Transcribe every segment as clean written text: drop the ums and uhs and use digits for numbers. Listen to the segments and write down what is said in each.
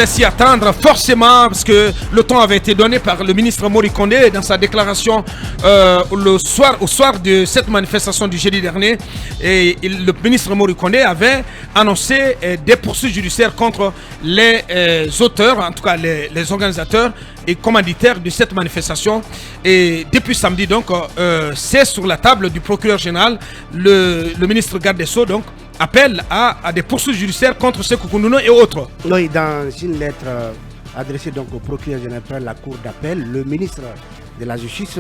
S'y attendre forcément parce que le temps avait été donné par le ministre Mori Kondé dans sa déclaration au soir de cette manifestation du jeudi dernier. Et le ministre Mori Kondé avait annoncé des poursuites judiciaires contre les auteurs, en tout cas les organisateurs et commanditaires de cette manifestation. Et depuis samedi, donc, c'est sur la table du procureur général, le ministre garde des Sceaux, donc, appelle à des poursuites judiciaires contre Sékou Kounouno et autres. Oui, dans une lettre adressée donc au procureur général de la Cour d'appel, le ministre de la Justice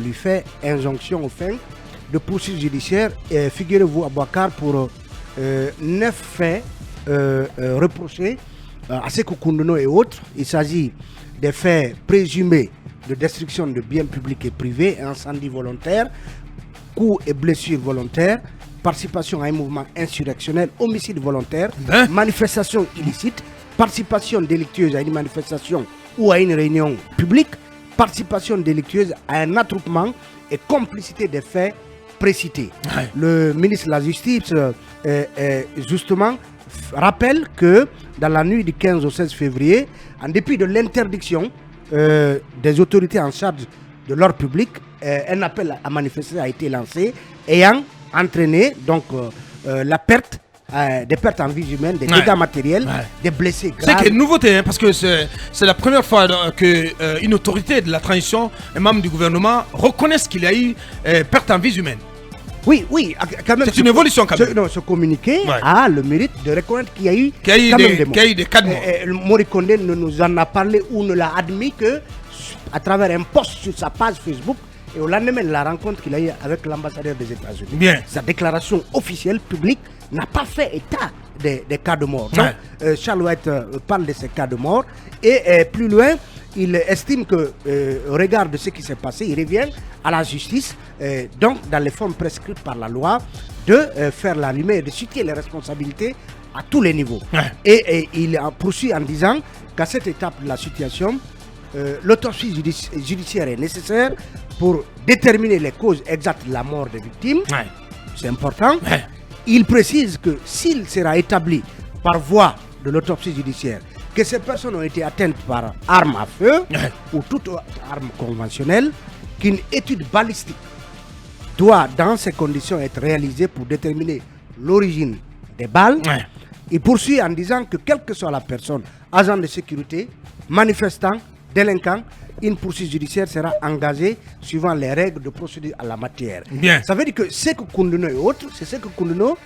lui fait injonction aux fins de poursuites judiciaires. Figurez-vous, Abouakar, pour 9 faits reprochés à Sékou Kounouno et autres. Il s'agit des faits présumés de destruction de biens publics et privés, incendie volontaire, coups et blessures volontaires, participation à un mouvement insurrectionnel, homicide volontaire, manifestation illicite, participation délictueuse à une manifestation ou à une réunion publique, participation délictueuse à un attroupement et complicité des faits précités. Le ministre de la Justice, justement, rappelle que dans la nuit du 15 au 16 février, en dépit de l'interdiction des autorités en charge de l'ordre public, un appel à manifester a été lancé, ayant entraîné donc la perte des pertes en vie humaine, des dégâts matériels, des blessés graves. C'est une nouveauté, hein, parce que c'est la première fois qu'une autorité de la transition, un membre du gouvernement, reconnaisse qu'il y a eu perte en vie humaine. Oui, quand même. C'est une évolution quand même. Ce communiqué a le mérite de reconnaître qu'il y a eu, des cas de mort. Mori Kondé ne nous en a parlé ou ne l'a admis que à travers un post sur sa page Facebook. Et au lendemain de la rencontre qu'il a eue avec l'ambassadeur des États-Unis, sa déclaration officielle publique n'a pas fait état des cas de mort. Donc, Charles White parle de ces cas de mort et plus loin, il estime que, au regard de ce qui s'est passé, il revient à la justice, donc dans les formes prescrites par la loi, de faire la lumière et de situer les responsabilités à tous les niveaux. Et il poursuit en disant qu'à cette étape de la situation, l'autopsie judiciaire est nécessaire pour déterminer les causes exactes de la mort des victimes. C'est important. Il précise que s'il sera établi par voie de l'autopsie judiciaire que ces personnes ont été atteintes par arme à feu ou toute autre arme conventionnelle, qu'une étude balistique doit dans ces conditions être réalisée pour déterminer l'origine des balles. Il poursuit en disant que quelle que soit la personne, agent de sécurité, manifestant, délinquant, une poursuite judiciaire sera engagée suivant les règles de procédure à la matière. Ça veut dire que Sékou Kounouno et autres, c'est Sékou Kounouno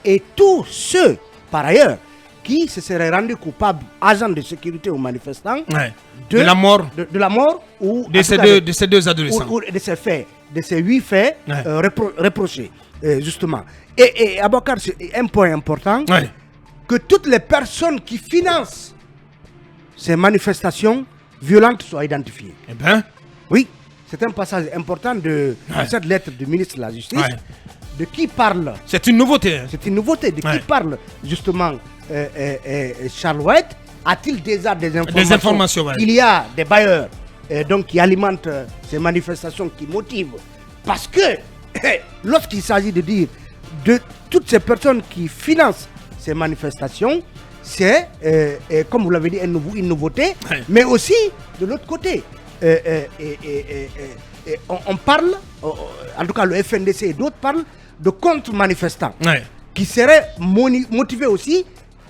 et tous ceux, par ailleurs, qui se seraient rendus coupables, agents de sécurité ou manifestants, de la mort, de la mort ou de ces deux adolescents. Ou de ces faits, de ces 8 faits reprochés, justement. Et Abouakar, c'est un point important, que toutes les personnes qui financent ces manifestations violentes soient identifiées. Oui, c'est un passage important de cette lettre du ministre de la Justice. De qui parle? C'est une nouveauté. C'est une nouveauté. De qui parle justement Charles White? A-t-il déjà des informations? Il y a des bailleurs donc qui alimentent ces manifestations, qui motivent. Parce que lorsqu'il s'agit de dire de toutes ces personnes qui financent ces manifestations, c'est, comme vous l'avez dit, une nouveauté, mais aussi de l'autre côté. On parle, en tout cas le FNDC et d'autres parlent de contre-manifestants qui seraient motivés aussi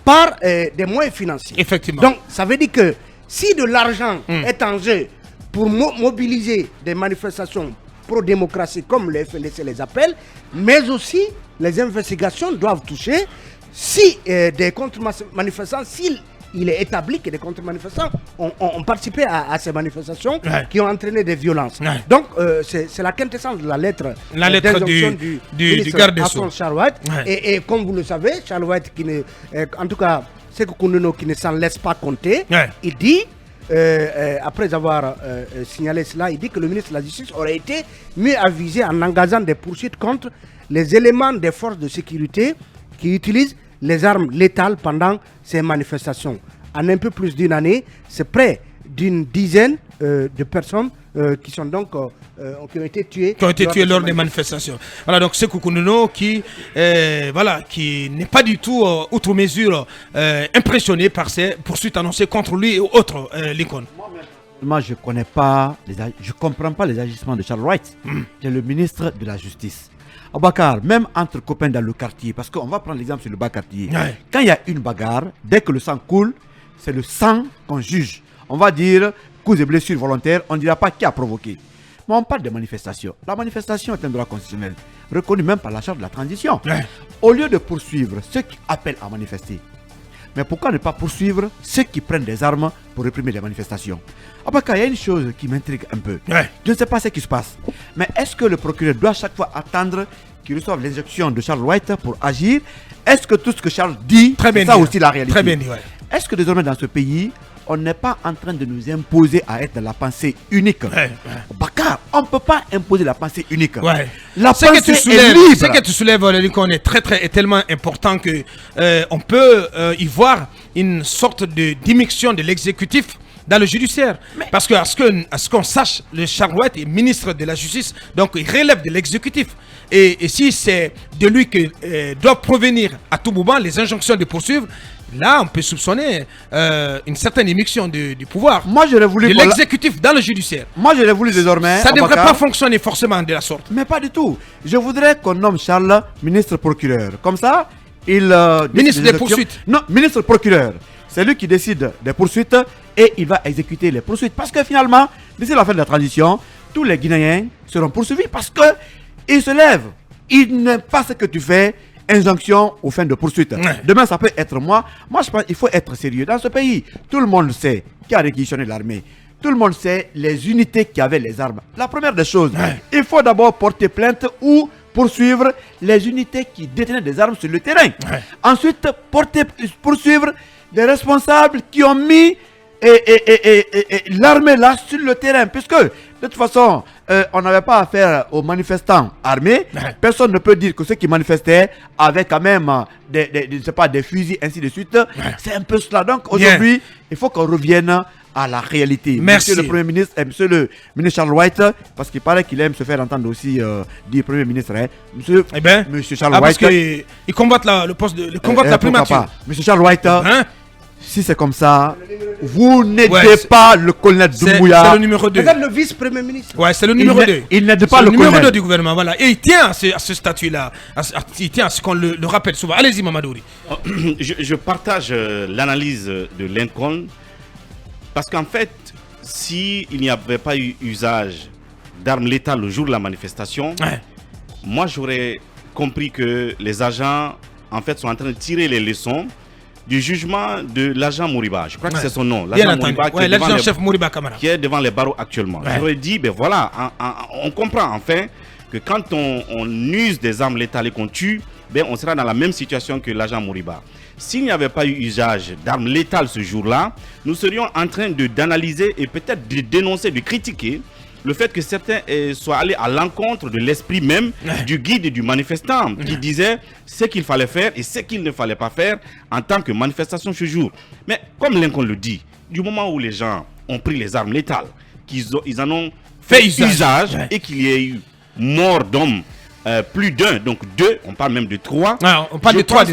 par des moyens financiers. Effectivement. Donc ça veut dire que si de l'argent est en jeu pour mobiliser des manifestations pro-démocratie comme le FNDC les appelle, mais aussi les investigations doivent toucher si des contre-manifestants, s'il est établi que des contre-manifestants ont participé à ces manifestations qui ont entraîné des violences. Donc, c'est la quintessence de la lettre du garde des Sceaux. Charles White. Et comme vous le savez, Charles White, en tout cas, Sékou Kounouno qui ne s'en laisse pas compter, il dit, après avoir signalé cela, il dit que le ministre de la Justice aurait été mieux avisé en engageant des poursuites contre les éléments des forces de sécurité qui utilisent les armes létales pendant ces manifestations. En un peu plus d'une année, c'est près d'une dizaine de personnes qui sont donc qui ont été tués. Qui ont été tués lors des manifestations. Voilà, donc Sékou Kounouno qui n'est pas du tout, outre mesure, impressionné par ces poursuites annoncées contre lui et autres, Lincoln. Moi, je comprends pas les agissements de Charles Wright, qui est le ministre de la Justice. Abakar, même entre copains dans le quartier, parce qu'on va prendre l'exemple sur le bas quartier. Ouais. Quand il y a une bagarre, dès que le sang coule, c'est le sang qu'on juge. On va dire coups et blessures volontaires, on ne dira pas qui a provoqué. Mais on parle de manifestation. La manifestation est un droit constitutionnel, reconnu même par la charte de la transition. Ouais. Au lieu de poursuivre ceux qui appellent à manifester, mais pourquoi ne pas poursuivre ceux qui prennent des armes pour réprimer les manifestations? Abaka, il y a une chose qui m'intrigue un peu. Ouais. Je ne sais pas ce qui se passe. Mais est-ce que le procureur doit chaque fois attendre qu'il reçoive l'injection de Charles Wright pour agir? Est-ce que tout ce que Charles dit, c'est ça aussi la réalité? Très bien dit, ouais. Est-ce que désormais dans ce pays, on n'est pas en train de nous imposer à être la pensée unique? Ouais. Bakar, on ne peut pas imposer la pensée unique. Ouais. La pensée est libre. Ce que tu soulèves, Lincoln, est tellement important que on peut y voir une sorte de diminution de l'exécutif dans le judiciaire. Parce que, à ce qu'on sache, le Charles Wright est ministre de la Justice, donc il relève de l'exécutif. Et si c'est de lui que doivent provenir à tout moment les injonctions de poursuivre, là, on peut soupçonner une certaine émission du pouvoir. Moi, j'aurais voulu de l'exécutif dans le judiciaire. Moi, j'aurais voulu désormais. Ça ne devrait pas fonctionner forcément de la sorte. Mais pas du tout. Je voudrais qu'on nomme Charles ministre-procureur. Comme ça, il. Ministre des poursuites. Non, ministre-procureur. C'est lui qui décide des poursuites et il va exécuter les poursuites. Parce que finalement, d'ici la fin de la transition, tous les Guinéens seront poursuivis parce qu'ils se lèvent. Ils n'aiment pas ce que tu fais. Injonction aux fins de poursuite. Ouais. Demain, ça peut être moi. Moi, je pense qu'il faut être sérieux. Dans ce pays, tout le monde sait qui a réquisitionné l'armée. Tout le monde sait les unités qui avaient les armes. La première des choses, il faut d'abord porter plainte ou poursuivre les unités qui détenaient des armes sur le terrain. Ouais. Ensuite, poursuivre les responsables qui ont mis l'armée là sur le terrain. Puisque, de toute façon, on n'avait pas affaire aux manifestants armés. Personne ne peut dire que ceux qui manifestaient avaient quand même des fusils, ainsi de suite. C'est un peu cela. Donc aujourd'hui, il faut qu'on revienne à la réalité. Merci. Monsieur le Premier ministre, Monsieur le ministre Charles Wright, parce qu'il paraît qu'il aime se faire entendre aussi dire Premier ministre. Monsieur Charles Wright. Parce qu'il combatte le poste de la primature. Monsieur Charles Wright. Si c'est comme ça, vous n'aidez pas le colonel Doumbouya. C'est le numéro 2. Regarde le vice-premier ministre. Ouais, c'est le numéro 2. Il n'aide pas le numéro 2 du gouvernement, voilà. Et il tient à ce statut-là. Il tient à ce qu'on le rappelle souvent. Allez-y, Mamadouri. Je partage l'analyse de Lincoln. Parce qu'en fait, s'il n'y avait pas eu usage d'armes létales le jour de la manifestation, moi j'aurais compris que les agents, en fait, sont en train de tirer les leçons du jugement de l'agent Mouriba. Je crois que c'est son nom. L'agent Mouriba, l'agent-chef Mouriba Kamara, qui est devant les barreaux actuellement. J'aurais dit, ben voilà, on comprend enfin que quand on use des armes létales et qu'on tue, ben on sera dans la même situation que l'agent Mouriba. S'il n'y avait pas eu usage d'armes létales ce jour-là, nous serions en train d'analyser et peut-être de dénoncer, de critiquer le fait que certains soient allés à l'encontre de l'esprit même du guide et du manifestant qui disait ce qu'il fallait faire et ce qu'il ne fallait pas faire en tant que manifestation ce jour. Mais comme Lincoln le dit, du moment où les gens ont pris les armes létales, ils en ont fait usage et qu'il y ait eu mort d'hommes, plus d'un, donc 2, on parle même de 3. On parle de 3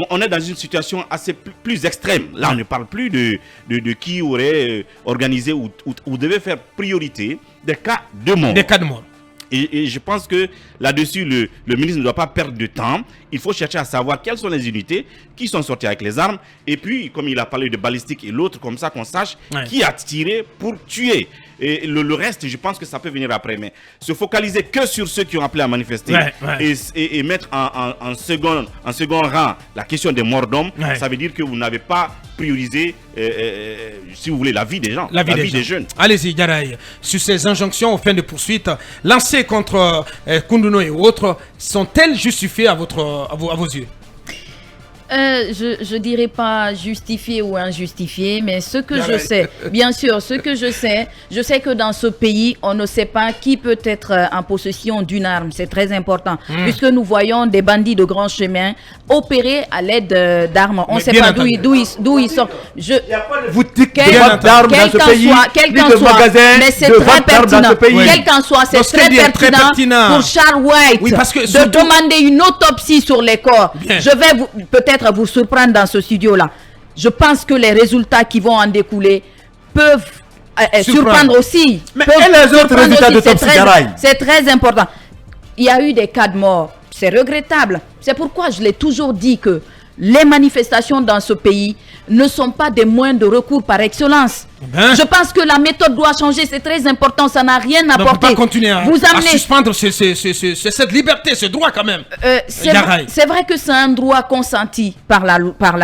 on est dans une situation assez plus extrême. Là, on ne parle plus de qui aurait organisé ou devait faire priorité des cas de mort. Des cas de mort. Et je pense que là-dessus, le ministre ne doit pas perdre de temps. Il faut chercher à savoir quelles sont les unités qui sont sorties avec les armes. Et puis, comme il a parlé de balistique et l'autre, comme ça qu'on sache qui a tiré pour tuer. Et le reste, je pense que ça peut venir après. Mais se focaliser que sur ceux qui ont appelé à manifester et mettre en second rang la question des morts d'hommes, ça veut dire que vous n'avez pas priorisé, si vous voulez, la vie des gens, la vie des jeunes. Allez-y, Yaraï. Sur ces injonctions aux fins de poursuite lancées contre Kounouno et autres, sont-elles justifiées à vos yeux? Je dirais pas justifié ou injustifié, mais ce que je sais, bien sûr, ce que je sais que dans ce pays, on ne sait pas qui peut être en possession d'une arme. C'est très important, puisque nous voyons des bandits de grand chemin opérer à l'aide d'armes. On ne sait pas d'où ils sortent. Il n'y a pas de boutique d'armes dans ce pays, quel qu'en soit, mais c'est très pertinent. Quel qu'en soit, c'est très pertinent pour Charles White de demander une autopsie sur les corps. Je vais peut-être vous surprendre dans ce studio-là. Je pense que les résultats qui vont en découler peuvent surprendre aussi. Mais les autres résultats de Top Garay? C'est très important. Il y a eu des cas de mort. C'est regrettable. C'est pourquoi je l'ai toujours dit que les manifestations dans ce pays ne sont pas des moyens de recours par excellence. Je pense que la méthode doit changer, c'est très important, ça n'a rien apporté. On ne peut pas continuer à suspendre cette liberté, ce droit quand même. C'est vrai que c'est un droit consenti par la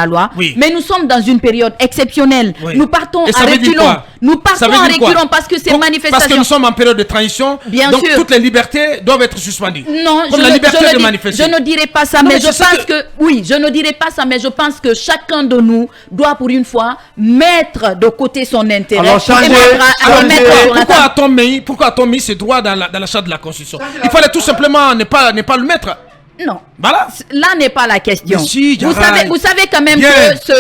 loi, mais nous sommes dans une période exceptionnelle. Nous partons à reculons. Nous partons à reculons parce que ces manifestations... Parce que nous sommes en période de transition, donc toutes les libertés doivent être suspendues. Non, je ne dirais pas ça, mais je pense que... Oui, je ne dirais pas ça, mais je pense que chacun de nous doit pour une fois mettre de côté son intérêt. Alors, pourquoi a-t-on mis ce droit dans la charte de la Constitution? Il fallait tout simplement ne pas le mettre. Non. Voilà. Là n'est pas la question. Si, vous savez quand même que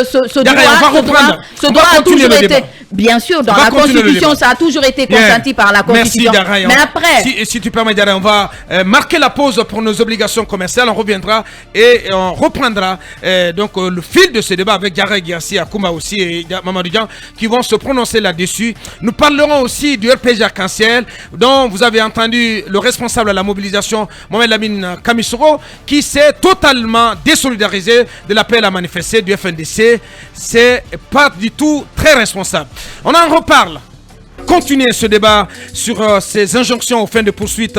ce droit a toujours été... Bien sûr, dans la Constitution, ça a toujours été consenti par la Constitution. Merci, mais après... Si tu permets, Diarra, on va marquer la pause pour nos obligations commerciales. On reviendra et on reprendra le fil de ce débat avec Diarra Gyasi, Akouma aussi et Mamadou Dian qui vont se prononcer là-dessus. Nous parlerons aussi du RPG Arc-en-Ciel dont vous avez entendu le responsable à la mobilisation, Mohamed Lamine Kamisoro, qui s'est totalement désolidarisé de l'appel à manifester du FNDC. C'est pas du tout très responsable. On en reparle. Continuer ce débat sur ces injonctions aux fins de poursuite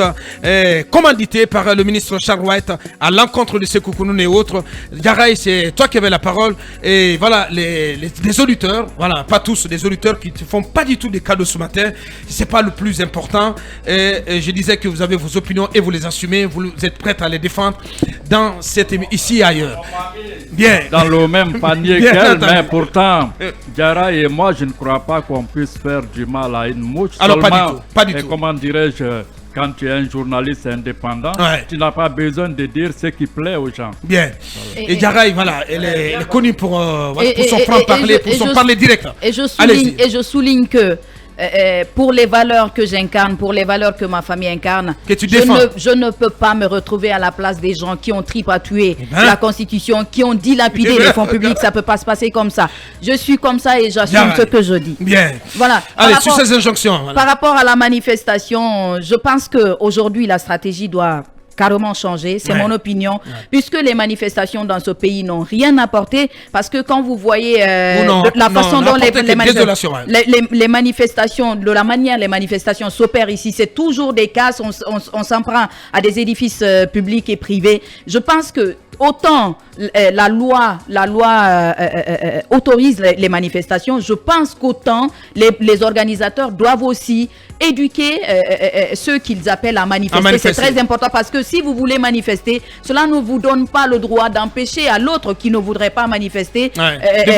commanditées par le ministre Charles White à l'encontre de Sékou Kounoune et autres. Garay, c'est toi qui avais la parole. Et voilà, les auditeurs, voilà, pas tous, des auditeurs qui ne font pas du tout des cadeaux ce matin. C'est pas le plus important. Et je disais que vous avez vos opinions et vous les assumez. Vous êtes prêts à les défendre dans ici et ailleurs. Bien. Dans le même panier qu'elle, mais pourtant, Garay et moi, je ne crois pas qu'on puisse faire du mal à une mouche. Alors pas du tout. Comment dirais-je, quand tu es un journaliste indépendant, tu n'as pas besoin de dire ce qui plaît aux gens. Bien. Voilà. Et Garay, voilà, elle est connue pour son franc-parler, pour son parler direct. Et je souligne que pour les valeurs que j'incarne, pour les valeurs que ma famille incarne, que tu défends. Je ne peux pas me retrouver à la place des gens qui ont tripatoué la Constitution, qui ont dilapidé les fonds publics. Ça ne peut pas se passer comme ça. Je suis comme ça et j'assume ce que je dis. Bien. Voilà. Allez, sur ces injonctions. Voilà. Par rapport à la manifestation, je pense qu'aujourd'hui, la stratégie doit carrément changé, c'est mon opinion, puisque les manifestations dans ce pays n'ont rien apporté, parce que quand vous voyez la façon dont les manifestations, de la manière les manifestations s'opèrent ici, c'est toujours des cas, on s'en prend à des édifices publics et privés. Je pense que autant la loi autorise les manifestations, je pense qu'autant les organisateurs doivent aussi éduquer ceux qu'ils appellent à manifester. C'est très important parce que si vous voulez manifester, cela ne vous donne pas le droit d'empêcher à l'autre qui ne voudrait pas manifester de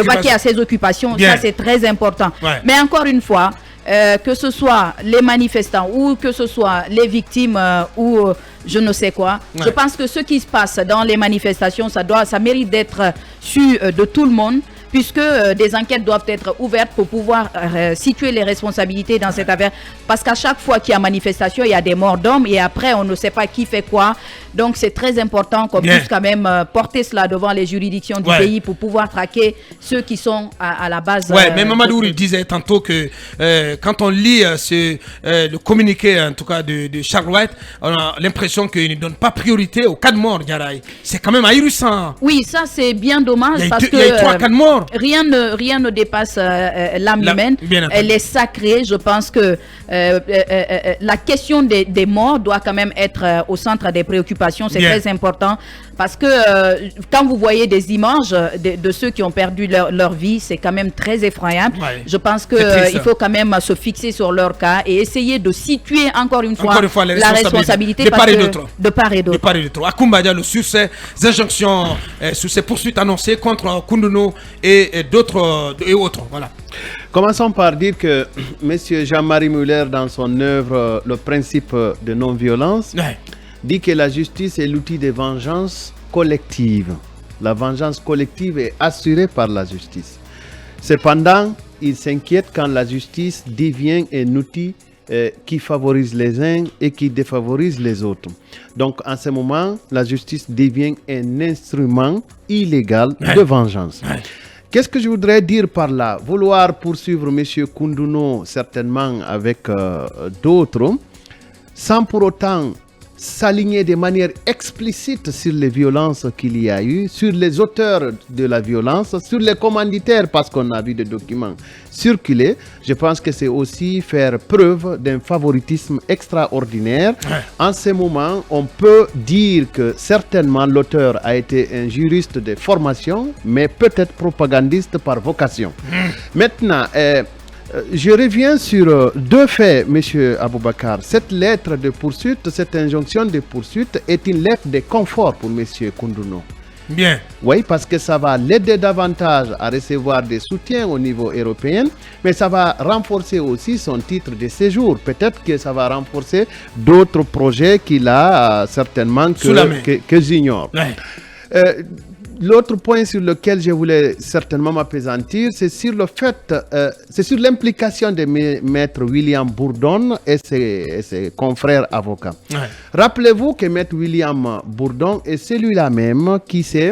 vaquer à ses occupations. Ça, c'est très important. Mais encore une fois, que ce soit les manifestants ou que ce soit les victimes ou je ne sais quoi, je pense que ce qui se passe dans les manifestations, ça mérite d'être su de tout le monde, puisque des enquêtes doivent être ouvertes pour pouvoir situer les responsabilités dans cette affaire. Parce qu'à chaque fois qu'il y a manifestation, il y a des morts d'hommes et après, on ne sait pas qui fait quoi. Donc, c'est très important qu'on puisse quand même porter cela devant les juridictions du pays pour pouvoir traquer ceux qui sont à la base. Mais Mamadou disait tantôt que quand on lit le communiqué, en tout cas, de Charles White, on a l'impression qu'il ne donne pas priorité aux cas de mort, Garay. C'est quand même ahurissant. Oui, ça, c'est bien dommage parce que... Il y a eu 3 cas de mort. Rien ne dépasse l'âme humaine. Elle est sacrée. Je pense que la question des morts doit quand même être au centre des préoccupations. C'est très important. Parce que quand vous voyez des images de ceux qui ont perdu leur vie, c'est quand même très effroyable. Ouais. Je pense qu'il faut quand même se fixer sur leur cas et essayer de situer encore une fois la responsabilité de part et d'autre. De part et d'autre. Akoumba Diallo, sur ces injonctions, sur ces poursuites annoncées contre Koundounou et d'autres et autres. Voilà. Commençons par dire que M. Jean-Marie Muller, dans son œuvre Le principe de non-violence, dit que la justice est l'outil de vengeance collective. La vengeance collective est assurée par la justice. Cependant, il s'inquiète quand la justice devient un outil qui favorise les uns et qui défavorise les autres. Donc, en ce moment, la justice devient un instrument illégal de vengeance. Qu'est-ce que je voudrais dire par là? Vouloir poursuivre M. Koundounou, certainement avec d'autres, sans pour autant s'aligner de manière explicite sur les violences qu'il y a eu, sur les auteurs de la violence, sur les commanditaires, parce qu'on a vu des documents circuler. Je pense que c'est aussi faire preuve d'un favoritisme extraordinaire. En ce moment, on peut dire que certainement l'auteur a été un juriste de formation, mais peut-être propagandiste par vocation. Maintenant, je reviens sur deux faits, M. Aboubakar. Cette lettre de poursuite, cette injonction de poursuite est une lettre de confort pour M. Koundounou. Bien. Oui, parce que ça va l'aider davantage à recevoir des soutiens au niveau européen, mais ça va renforcer aussi son titre de séjour. Peut-être que ça va renforcer d'autres projets qu'il a certainement que j'ignore. L'autre point sur lequel je voulais certainement m'appesantir, c'est sur le fait, c'est sur l'implication de maître William Bourdon et ses confrères avocats. Rappelez-vous que maître William Bourdon est celui-là même qui s'est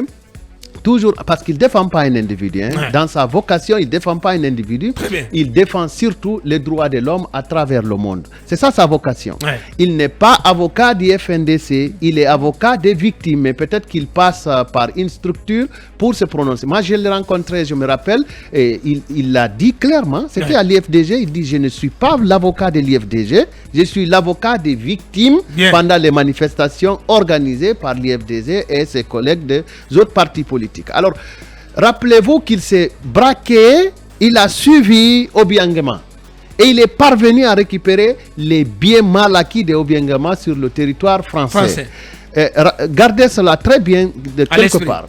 toujours, parce qu'il ne défend pas un individu. Dans sa vocation, il ne défend pas un individu. Il défend surtout les droits de l'homme à travers le monde. C'est ça sa vocation. Il n'est pas avocat du FNDC, il est avocat des victimes. Mais peut-être qu'il passe par une structure pour se prononcer. Moi, je l'ai rencontré, je me rappelle, et il l'a dit clairement. C'était à l'IFDG. Il dit, je ne suis pas l'avocat de l'IFDG, je suis l'avocat des victimes pendant les manifestations organisées par l'IFDG et ses collègues des autres partis politiques. Alors, rappelez-vous qu'il s'est braqué, il a suivi Obiangema et il est parvenu à récupérer les biens mal acquis de Obiangema sur le territoire français. Gardez cela très bien de quelque part.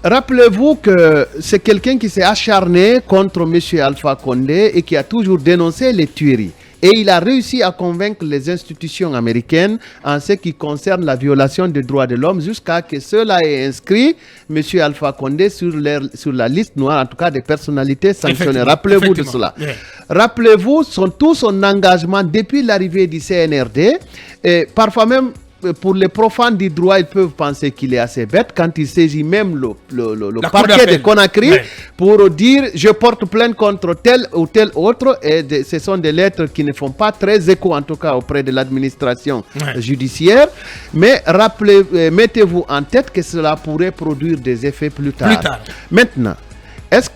Rappelez-vous que c'est quelqu'un qui s'est acharné contre M. Alpha Condé et qui a toujours dénoncé les tueries. Et il a réussi à convaincre les institutions américaines en ce qui concerne la violation des droits de l'homme jusqu'à ce que cela ait inscrit M. Alpha Condé sur la liste noire, en tout cas des personnalités sanctionnées. Rappelez-vous de cela. Rappelez-vous tout son engagement depuis l'arrivée du CNRD. Et parfois même, pour les profanes du droit, ils peuvent penser qu'il est assez bête quand il saisit même le parquet de Conakry pour dire je porte plainte contre tel ou tel autre, et ce sont des lettres qui ne font pas très écho en tout cas auprès de l'administration judiciaire, mais mettez-vous en tête que cela pourrait produire des effets plus tard. Maintenant, est-ce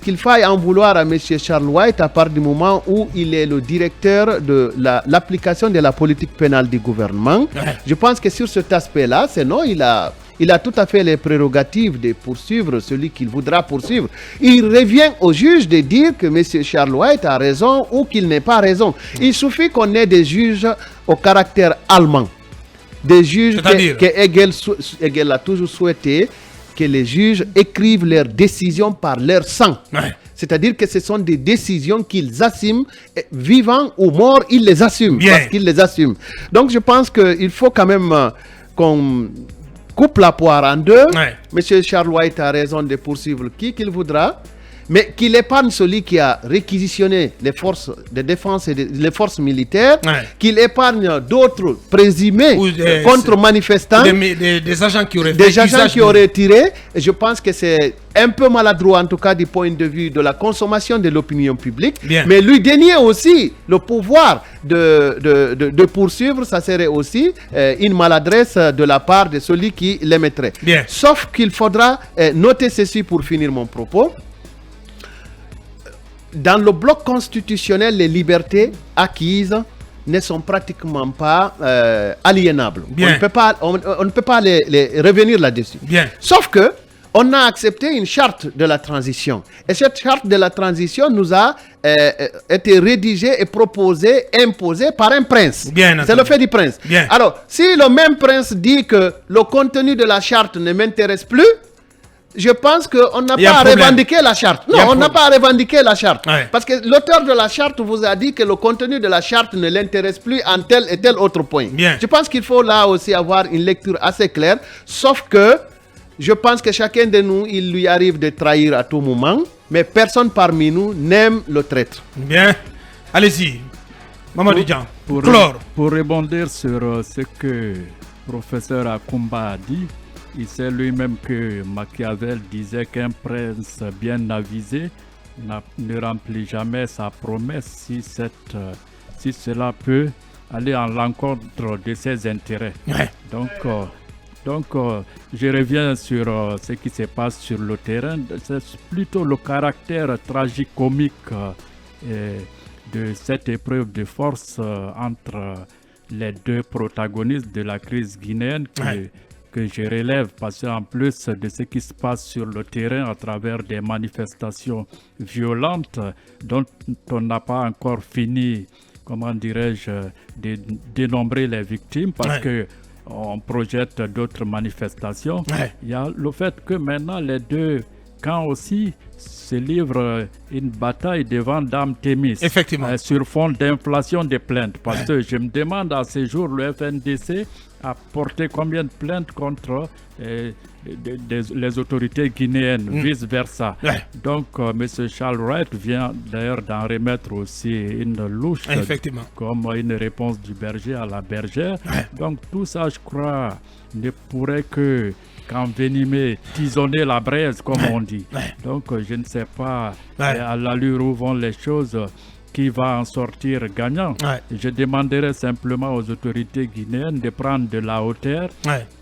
qu'il faille en vouloir à M. Charles White à partir du moment où il est le directeur de l'application de la politique pénale du gouvernement? Je pense que sur cet aspect-là, sinon il a tout à fait les prérogatives de poursuivre celui qu'il voudra poursuivre. Il revient au juge de dire que M. Charles White a raison ou qu'il n'ait pas raison. Il suffit qu'on ait des juges au caractère allemand. Des juges que Hegel a toujours souhaité que les juges écrivent leurs décisions par leur sang. C'est-à-dire que ce sont des décisions qu'ils assument, vivants ou morts, ils les assument, parce qu'ils les assument. Donc je pense qu'il faut quand même qu'on coupe la poire en deux. Monsieur Charles White a raison de poursuivre qui qu'il voudra, mais qu'il épargne celui qui a réquisitionné les forces de défense et les forces militaires, qu'il épargne d'autres présumés contre-manifestants, des agents qui auraient tiré. Et je pense que c'est un peu maladroit, en tout cas du point de vue de la consommation de l'opinion publique, mais lui dénier aussi le pouvoir de poursuivre, ça serait aussi une maladresse de la part de celui qui l'émettrait. Sauf qu'il faudra noter ceci pour finir mon propos. Dans le bloc constitutionnel, les libertés acquises ne sont pratiquement pas aliénables. Bien. On ne peut pas les revenir là-dessus. Bien. Sauf que on a accepté une charte de la transition. Et cette charte de la transition nous a été rédigée et proposée, imposée par un prince. C'est le fait du prince. Bien. Alors, si le même prince dit que le contenu de la charte ne m'intéresse plus, je pense qu'on n'a pas à revendiquer la charte. Non, on n'a pas à revendiquer la charte. Ouais. Parce que l'auteur de la charte vous a dit que le contenu de la charte ne l'intéresse plus en tel et tel autre point. Bien. Je pense qu'il faut là aussi avoir une lecture assez claire, sauf que je pense que chacun de nous, il lui arrive de trahir à tout moment, mais personne parmi nous n'aime le traître. Bien. Allez-y. Mamadou Dian. Pour rebondir sur ce que le professeur Akumba a dit, il sait lui-même que Machiavel disait qu'un prince bien avisé ne remplit jamais sa promesse si cela peut aller en l'encontre de ses intérêts. Ouais. Donc, je reviens sur ce qui se passe sur le terrain. C'est plutôt le caractère tragicomique de cette épreuve de force entre les deux protagonistes de la crise guinéenne que je relève, parce qu'en plus de ce qui se passe sur le terrain à travers des manifestations violentes dont on n'a pas encore fini, comment dirais-je, de dénombrer les victimes, parce que on projette d'autres manifestations. Il y a le fait que maintenant les deux camps aussi se livrent une bataille devant Dame Thémis. Effectivement. Sur fond d'inflation des plaintes. Parce que je me demande à ce jour, le FNDC a porté combien de plaintes contre les autorités guinéennes, vice-versa. Donc, M. Charles Wright vient d'ailleurs d'en remettre aussi une louche, comme une réponse du berger à la bergère. Donc, tout ça, je crois, ne pourrait qu'envenimer, tisonner la braise, comme on dit. Donc, je ne sais pas à l'allure où vont les choses, qui va en sortir gagnant. Je demanderais simplement aux autorités guinéennes de prendre de la hauteur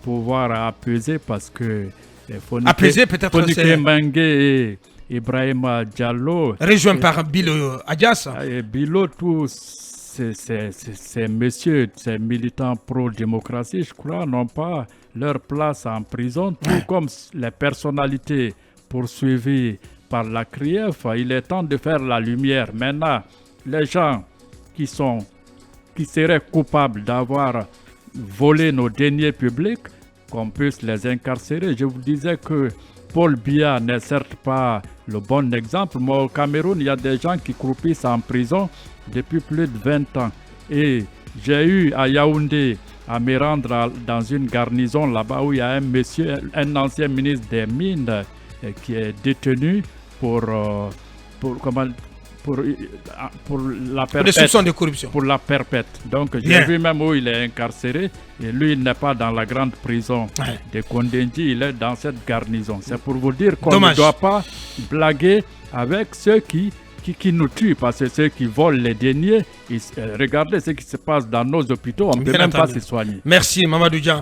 pour pouvoir apaiser, parce que apaiser peut-être Fonike Mengue et Ibrahima Diallo, rejoint par Bilo Adjas. Bilo, tous ces messieurs, ces militants pro-démocratie, je crois, n'ont pas leur place en prison, tout comme les personnalités poursuivies par la CRIEF. Il est temps de faire la lumière. Maintenant, les gens qui seraient coupables d'avoir volé nos deniers publics, qu'on puisse les incarcérer. Je vous disais que Paul Biya n'est certes pas le bon exemple, mais au Cameroun, il y a des gens qui croupissent en prison depuis plus de 20 ans. Et j'ai eu à Yaoundé à me rendre dans une garnison là-bas où il y a un ancien ministre des Mines qui est détenu pour la perpète. Pour des soupçons de corruption. Pour la perpète. Donc, j'ai vu même où il est incarcéré. Et lui, il n'est pas dans la grande prison de Kondendji, il est dans cette garnison. C'est pour vous dire qu'on ne doit pas blaguer avec ceux qui nous tuent, parce que ceux qui volent les deniers, regardez ce qui se passe dans nos hôpitaux, on ne peut même pas se soigner. Merci Mamadou Dian.